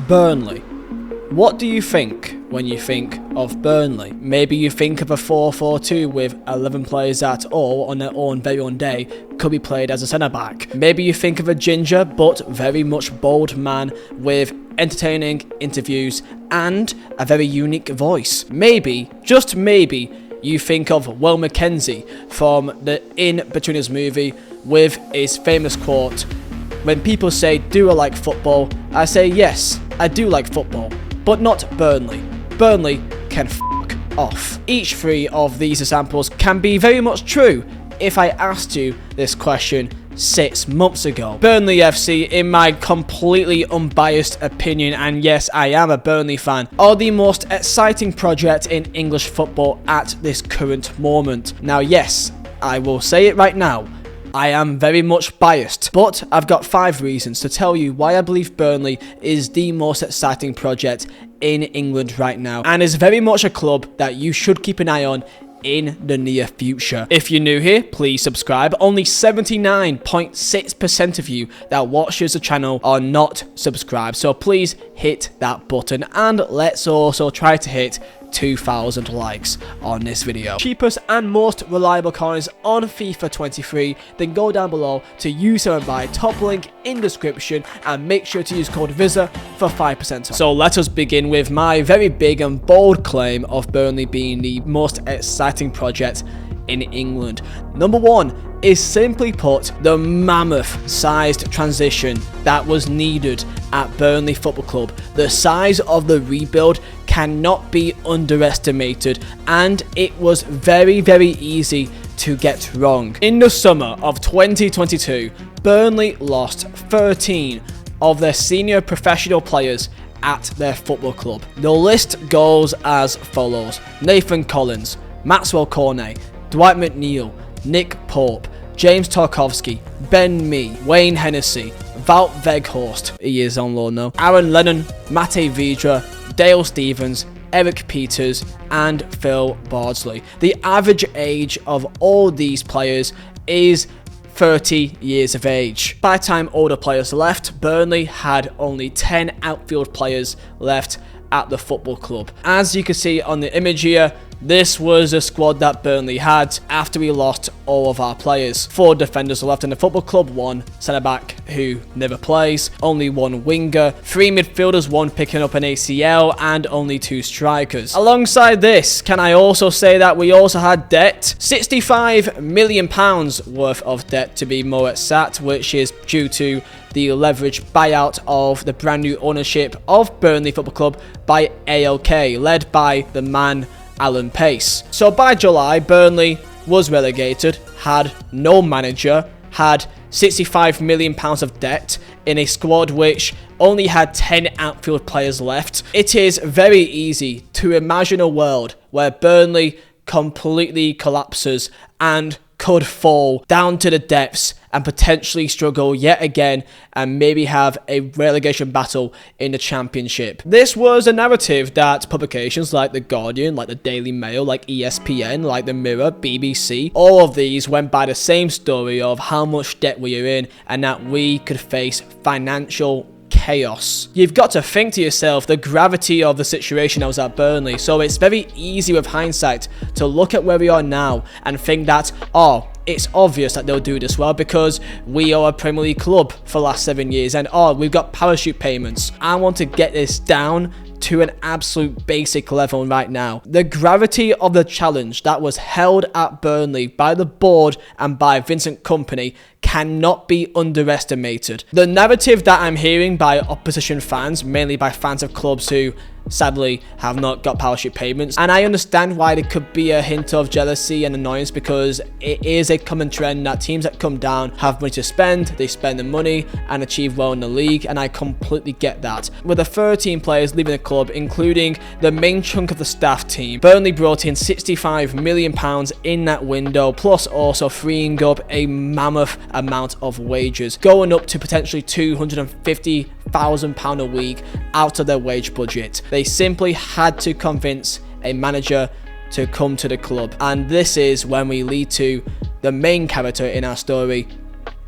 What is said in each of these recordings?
Burnley. What do you think when you think of Burnley? Maybe you think of a 4-4-2 with 11 players that all, on their own very own day, could be played as a centre-back. Maybe you think of a ginger but very much bold man with entertaining interviews and a very unique voice. Maybe, just maybe, you think of Will Mackenzie from the In-Betweeners movie with his famous quote, "When people say, do I like football? I say, yes, I do like football, but not Burnley. Burnley can f*** off." Each three of these examples can be very much true if I asked you this question 6 months ago. Burnley FC, in my completely unbiased opinion, and yes, I am a Burnley fan, are the most exciting project in English football at this current moment. Now, yes, I will say it right now, I am very much biased, but I've got 5 reasons to tell you why I believe Burnley is the most exciting project in England right now, and is very much a club that you should keep an eye on in the near future. If you're new here, please subscribe. Only 79.6% of you that watches the channel are not subscribed, so please hit that button, and let's also try to hit 2,000 likes on this video. Cheapest and most reliable coins on FIFA 23, then go down below to use them and buy. Top link in description, and make sure to use code Vizeh for 5% off. So let us begin with my very big and bold claim of Burnley being the most exciting project in England. Number 1 is, simply put, the mammoth-sized transition that was needed at Burnley Football Club. The size of the rebuild cannot be underestimated, and it was very, very easy to get wrong. In the summer of 2022, Burnley lost 13 of their senior professional players at their football club. The list goes as follows: Nathan Collins, Maxwell Cornet, Dwight McNeil, Nick Pope, James Tarkowski, Ben Mee, Wayne Hennessy, Wout Weghorst, he is on loan now, Aaron Lennon, Mate Vydra, Dale Stevens, Eric Peters, and Phil Bardsley. The average age of all these players is 30 years of age. By the time older players left, Burnley had only 10 outfield players left at the football club. As you can see on the image here, this was a squad that Burnley had after we lost all of our players. 4 defenders were left in the football club, 1 centre-back who never plays, only 1 winger, 3 midfielders, 1 picking up an ACL, and only 2 strikers. Alongside this, can I also say that we also had debt? £65 million worth of debt, to be more exact, which is due to the leverage buyout of the brand new ownership of Burnley Football Club by ALK, led by the man Alan Pace. So by July, Burnley was relegated, had no manager, had £65 million of debt in a squad which only had 10 outfield players left. It is very easy to imagine a world where Burnley completely collapses and could fall down to the depths and potentially struggle yet again and maybe have a relegation battle in the Championship. This was a narrative that publications like The Guardian, like the Daily Mail, like ESPN, like The Mirror, BBC, all of these went by the same story of how much debt we are in and that we could face financial chaos. You've got to think to yourself the gravity of the situation that was at Burnley, so it's very easy with hindsight to look at where we are now and think that, oh, it's obvious that they'll do this well because we are a Premier League club for the last 7 years, and oh, we've got parachute payments. I want to get this down to an absolute basic level right now. The gravity of the challenge that was held at Burnley by the board and by Vincent Kompany cannot be underestimated. The narrative that I'm hearing by opposition fans, mainly by fans of clubs who sadly have not got parachute payments, and I understand why there could be a hint of jealousy and annoyance because it is a common trend that teams that come down have money to spend, they spend the money and achieve well in the league, and I completely get that. With the 13 players leaving the club, including the main chunk of the staff team, Burnley brought in £65 million in that window, plus also freeing up a mammoth amount of wages, going up to potentially £250,000 a week out of their wage budget. They simply had to convince a manager to come to the club, and this is when we lead to the main character in our story,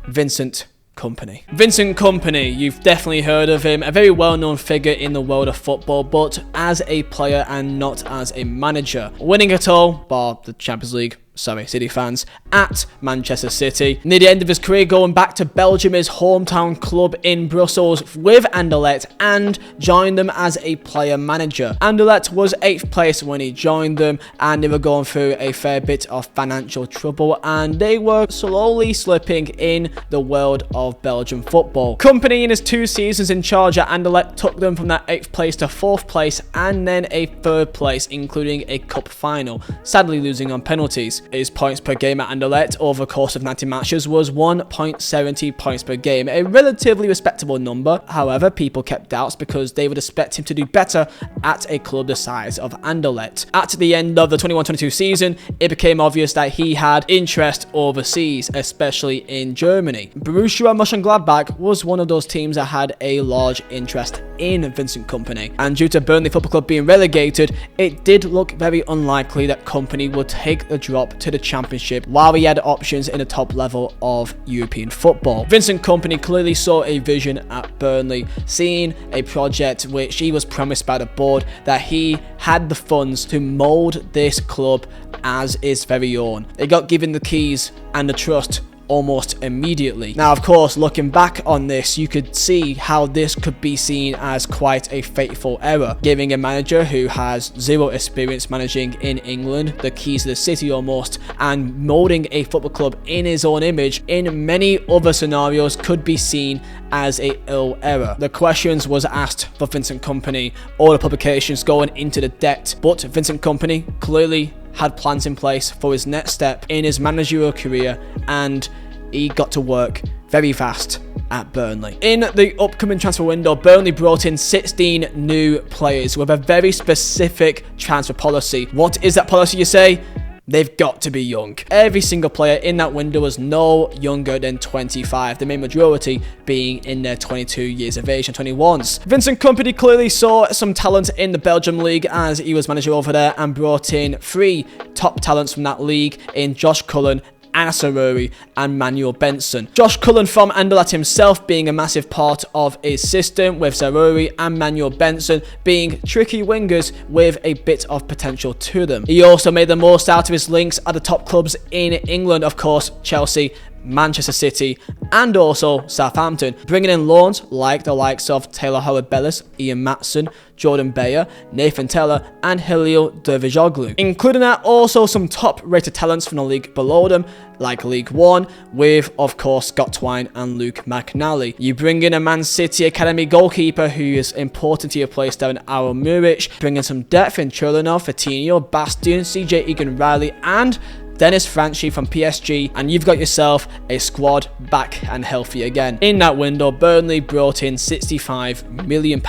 Vincent Kompany. Vincent Kompany, you've definitely heard of him, a very well-known figure in the world of football, but as a player and not as a manager. Winning it all, bar the Champions League, sorry, City fans, at Manchester City. Near the end of his career, going back to Belgium, his hometown club in Brussels with Anderlecht, and joined them as a player manager. Anderlecht was 8th place when he joined them, and they were going through a fair bit of financial trouble, and they were slowly slipping in the world of Belgian football. Kompany, in his 2 seasons in charge at Anderlecht, took them from that 8th place to 4th place, and then a 3rd place, including a cup final, sadly losing on penalties. His points per game at Anderlecht over the course of 90 matches was 1.70 points per game, a relatively respectable number. However, people kept doubts because they would expect him to do better at a club the size of Anderlecht. At the end of the 21-22 season, it became obvious that he had interest overseas, especially in Germany. Borussia Mönchengladbach was one of those teams that had a large interest in Vincent Kompany, and due to Burnley Football Club being relegated, it did look very unlikely that Kompany would take the drop to the Championship while he had options in the top level of European football. Vincent Kompany clearly saw a vision at Burnley, seeing a project which he was promised by the board that he had the funds to mould this club as his very own. They got given the keys and the trust almost immediately. Now, of course, looking back on this, you could see how this could be seen as quite a fateful error, giving a manager who has zero experience managing in England the keys to the city almost, and moulding a football club in his own image in many other scenarios could be seen as a ill error. The questions was asked for Vincent Kompany, all the publications going into the debt, but Vincent Kompany clearly had plans in place for his next step in his managerial career, and he got to work very fast at Burnley. In the upcoming transfer window, Burnley brought in 16 new players with a very specific transfer policy. What is that policy, you say? They've got to be young. Every single player in that window was no younger than 25, the main majority being in their 22 years of age and 21s. Vincent Kompany clearly saw some talent in the Belgium league as he was manager over there, and brought in 3 top talents from that league in Josh Cullen, Anas Aruri and Manuel Benson. Josh Cullen from Anderlecht himself being a massive part of his system, with Zaruri and Manuel Benson being tricky wingers with a bit of potential to them. He also made the most out of his links at the top clubs in England, of course, Chelsea, Manchester City and also Southampton, bringing in loans like the likes of Taylor Howard-Bellis, Ian Matson, Jordan Bayer, Nathan Teller and Halil Dervishoglu. Including that also some top rated talents from the league below them, like League One, with of course Scott Twine and Luke McNally. You bring in a Man City Academy goalkeeper who is important to your play style in Aaron Muric, bring in some depth in Chulinov, Fatinho, Bastian, CJ Egan-Riley and Dennis Franchi from PSG, and you've got yourself a squad back and healthy again. In that window, Burnley brought in £65 million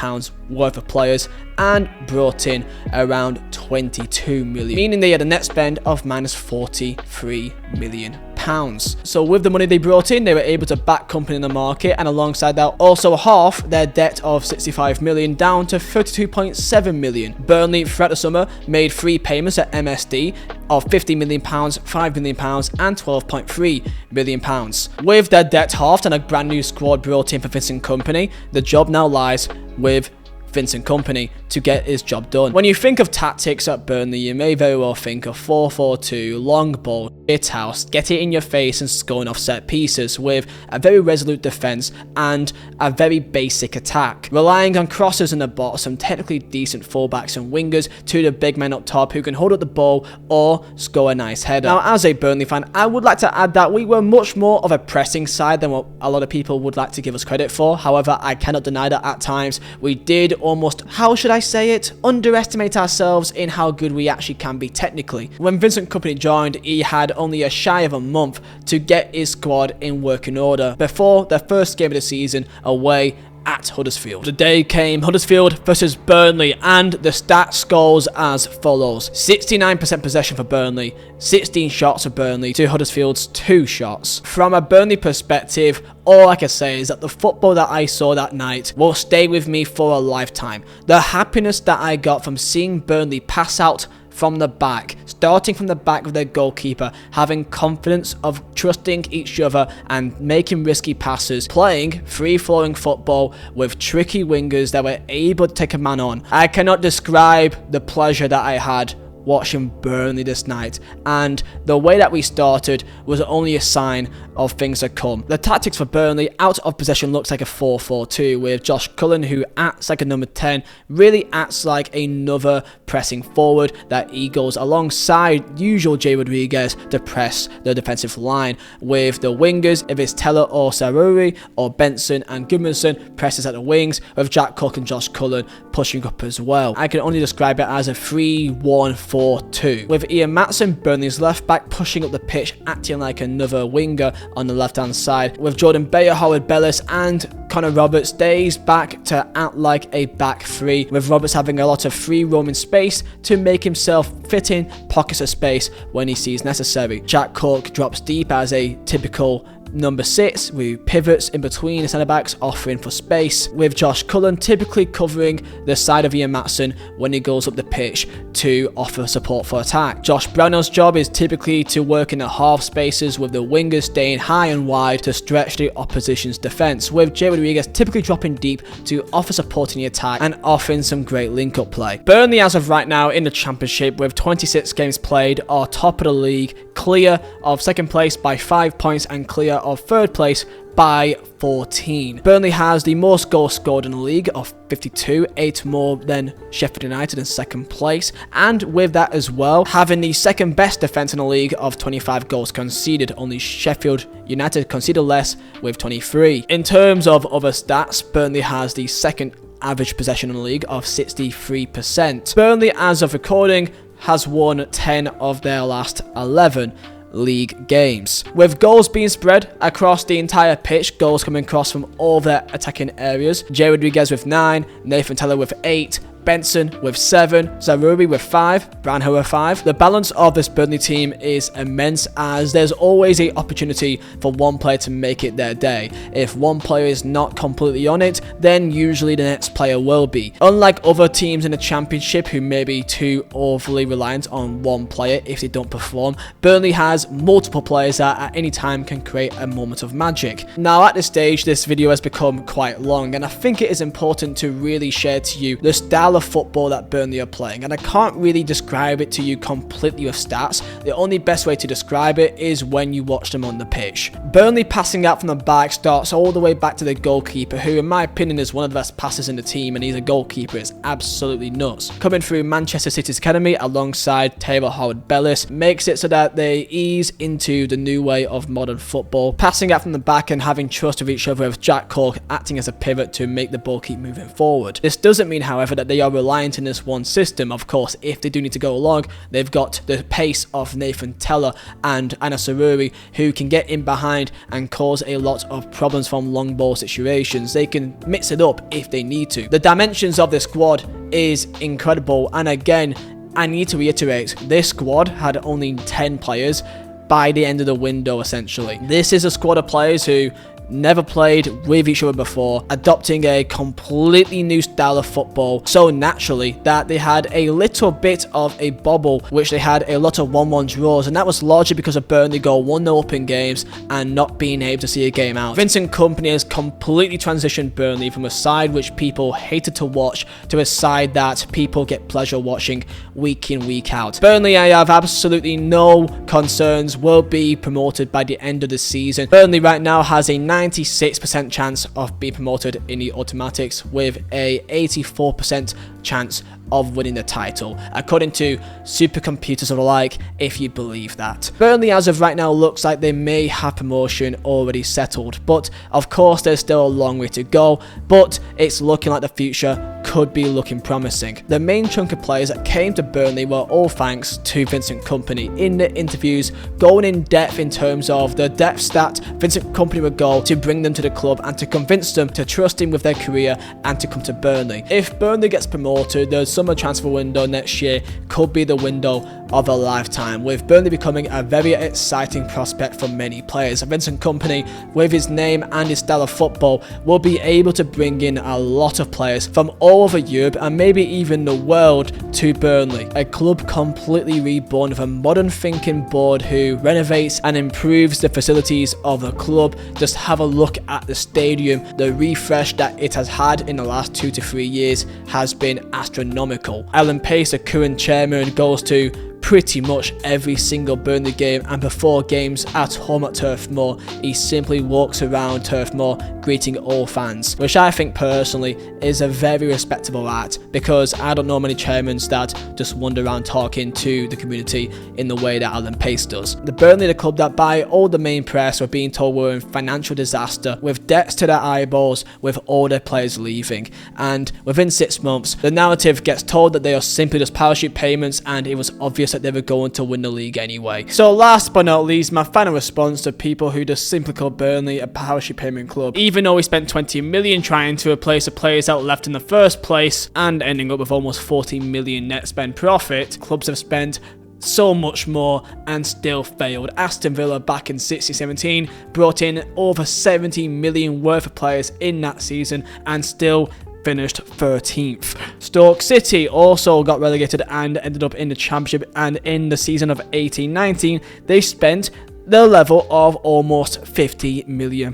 worth of players and brought in around 22 million, meaning they had a net spend of minus 43 million pounds. So with the money they brought in, they were able to back Kompany in the market, and alongside that also half their debt of 65 million down to 32.7 million. Burnley throughout the summer made 3 payments at MSD of £50 million, £5 million and £12.3 million. With their debt halved and a brand new squad brought in for Vincent Kompany, the job now lies with Vincent Kompany to get his job done. When you think of tactics at Burnley, you may very well think of 4-4-2, long ball, hit house, get it in your face and scoring off set pieces, with a very resolute defence and a very basic attack, relying on crosses in the box, some technically decent fullbacks and wingers to the big men up top who can hold up the ball or score a nice header. Now, as a Burnley fan, I would like to add that we were much more of a pressing side than what a lot of people would like to give us credit for. However, I cannot deny that at times we did almost, how should I say it, underestimate ourselves in how good we actually can be technically. When Vincent Kompany joined, he had only a shy of a month to get his squad in working order before their first game of the season away at Huddersfield. The day came, Huddersfield versus Burnley, and the stats goes as follows: 69% possession for Burnley, 16 shots for Burnley to Huddersfield's 2 shots. From a Burnley perspective, all I can say is that the football that I saw that night will stay with me for a lifetime. The happiness that I got from seeing Burnley pass out from the back, starting from the back with their goalkeeper, having confidence of trusting each other and making risky passes, playing free-flowing football with tricky wingers that were able to take a man on. I cannot describe the pleasure that I had watching Burnley this night, and the way that we started was only a sign of things to come. The tactics for Burnley out of possession looks like a 4-4-2 with Josh Cullen, who acts like a number 10, really acts like another pressing forward that he goes alongside usual Jay Rodriguez to press the defensive line, with the wingers, if it's Teller or Saruri or Benson and Gudmundsson, presses at the wings, with Jack Cook and Josh Cullen pushing up as well. I can only describe it as a 3-1-4-2, with Ian Matson, Burnley's left back, pushing up the pitch, acting like another winger on the left hand side, with Jordan Bayer, Howard Bellis and Connor Roberts stays back to act like a back three, with Roberts having a lot of free roaming space to make himself fit in pockets of space when he sees necessary. Jack Cook drops deep as a typical number 6 with pivots in between the centre backs offering for space, with Josh Cullen typically covering the side of Ian Matson when he goes up the pitch to offer support for attack. Josh Brownell's job is typically to work in the half spaces, with the wingers staying high and wide to stretch the opposition's defence, with Jay Rodriguez typically dropping deep to offer support in the attack and offering some great link-up play. Burnley, as of right now in the Championship with 26 games played, are top of the league, clear of second place by 5 points and clear of third place by 14. Burnley has the most goals scored in the league of 52, 8 more than Sheffield United in second place, and with that as well, having the second best defence in the league of 25 goals conceded. Only Sheffield United conceded less with 23. In terms of other stats, Burnley has the second average possession in the league of 63%. Burnley, as of recording, has won 10 of their last 11 league games, with goals being spread across the entire pitch, goals coming across from all their attacking areas. Jay Rodriguez with 9, Nathan Teller with 8, Benson with 7, Zaruri with 5, Branho with 5. The balance of this Burnley team is immense, as there's always an opportunity for one player to make it their day. If one player is not completely on it, then usually the next player will be. Unlike other teams in the Championship who may be too overly reliant on one player if they don't perform, Burnley has multiple players that at any time can create a moment of magic. Now at this stage, this video has become quite long, and I think it is important to really share to you the style of football that Burnley are playing, and I can't really describe it to you completely with stats. The only best way to describe it is when you watch them on the pitch. Burnley passing out from the back starts all the way back to the goalkeeper, who in my opinion is one of the best passers in the team, and he's a goalkeeper. It's absolutely nuts. Coming through Manchester City's academy alongside Taylor Howard Bellis makes it so that they ease into the new way of modern football, passing out from the back and having trust of each other, with Jack Cook acting as a pivot to make the ball keep moving forward. This doesn't mean, however, that they are reliant in this one system. Of course, if they do need to go along, they've got the pace of Nathan Teller and Anna Saruri, who can get in behind and cause a lot of problems from long ball situations. They can mix it up if they need to. The dimensions of this squad is incredible, and again, I need to reiterate, this squad had only 10 players by the end of the window essentially. This is a squad of players who never played with each other before, adopting a completely new style of football so naturally that they had a little bit of a bobble, which they had a lot of 1-1 draws, and that was largely because of Burnley go 1-0 up in games and not being able to see a game out. Vincent Kompany has completely transitioned Burnley from a side which people hated to watch to a side that people get pleasure watching week in, week out. Burnley, I have absolutely no concerns, will be promoted by the end of the season. Burnley right now has a 96% chance of being promoted in the automatics, with a 84% chance of winning the title, according to supercomputers or the like, if you believe that. Burnley as of right now looks like they may have promotion already settled, but of course there's still a long way to go, but it's looking like the future could be looking promising. The main chunk of players that came to Burnley were all thanks to Vincent Kompany. In the interviews, going in depth in terms of the depths that Vincent Kompany would go to bring them to the club and to convince them to trust him with their career and to come to Burnley. If Burnley gets promoted, the summer transfer window next year could be the window of a lifetime, with Burnley becoming a very exciting prospect for many players. Vincent Kompany, with his name and his style of football, will be able to bring in a lot of players from all over Europe and maybe even the world to Burnley, a club completely reborn with a modern thinking board who renovates and improves the facilities of the club. Just have a look at the stadium. The refresh that it has had in the last 2 to 3 years has been astronomical. Alan Pace, the current chairman, goes to pretty much every single Burnley game, and before games at home at Turf Moor, he simply walks around Turf Moor greeting all fans, which I think personally is a very respectable act, because I don't know many chairmen that just wander around talking to the community in the way that Alan Pace does. The Burnley, the club that by all the main press were being told were in financial disaster, with debts to their eyeballs, with all their players leaving, and within 6 months the narrative gets told that they are simply just parachute payments, and it was obvious that they were going to win the league anyway. So last but not least, my final response to people who just simply call Burnley a parachute payment club. Even though we spent 20 million trying to replace the players that left in the first place and ending up with almost 40 million net spend profit, clubs have spent so much more and still failed. Aston Villa back in 16-17 brought in over 70 million worth of players in that season and still finished 13th. Stoke City also got relegated and ended up in the Championship, and in the season of 18-19 they spent the level of almost £50 million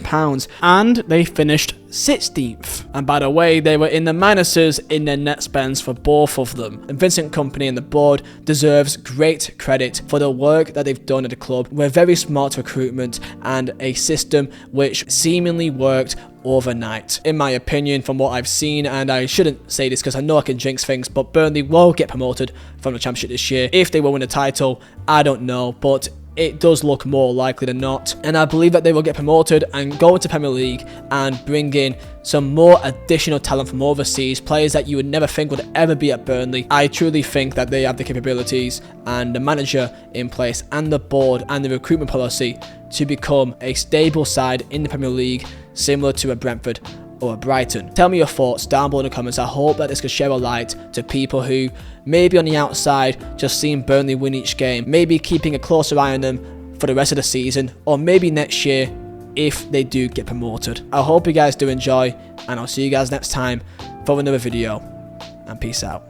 and they finished 16th. And by the way, they were in the minuses in their net spends for both of them. And Vincent Kompany and the board deserves great credit for the work that they've done at the club with very smart recruitment and a system which seemingly worked overnight. In my opinion, from what I've seen, and I shouldn't say this because I know I can jinx things, but Burnley will get promoted from the Championship this year. If they will win the title, I don't know, but it does look more likely than not, and I believe that they will get promoted and go into Premier League and bring in some more additional talent from overseas, players that you would never think would ever be at Burnley. I truly think that they have the capabilities and the manager in place and the board and the recruitment policy to become a stable side in the Premier League, similar to a Brentford or a Brighton. Tell me your thoughts down below in the comments. I hope that this could share a light to people who maybe on the outside just seeing Burnley win each game, maybe keeping a closer eye on them for the rest of the season, or maybe next year if they do get promoted. I hope you guys do enjoy, and I'll see you guys next time for another video, and peace out.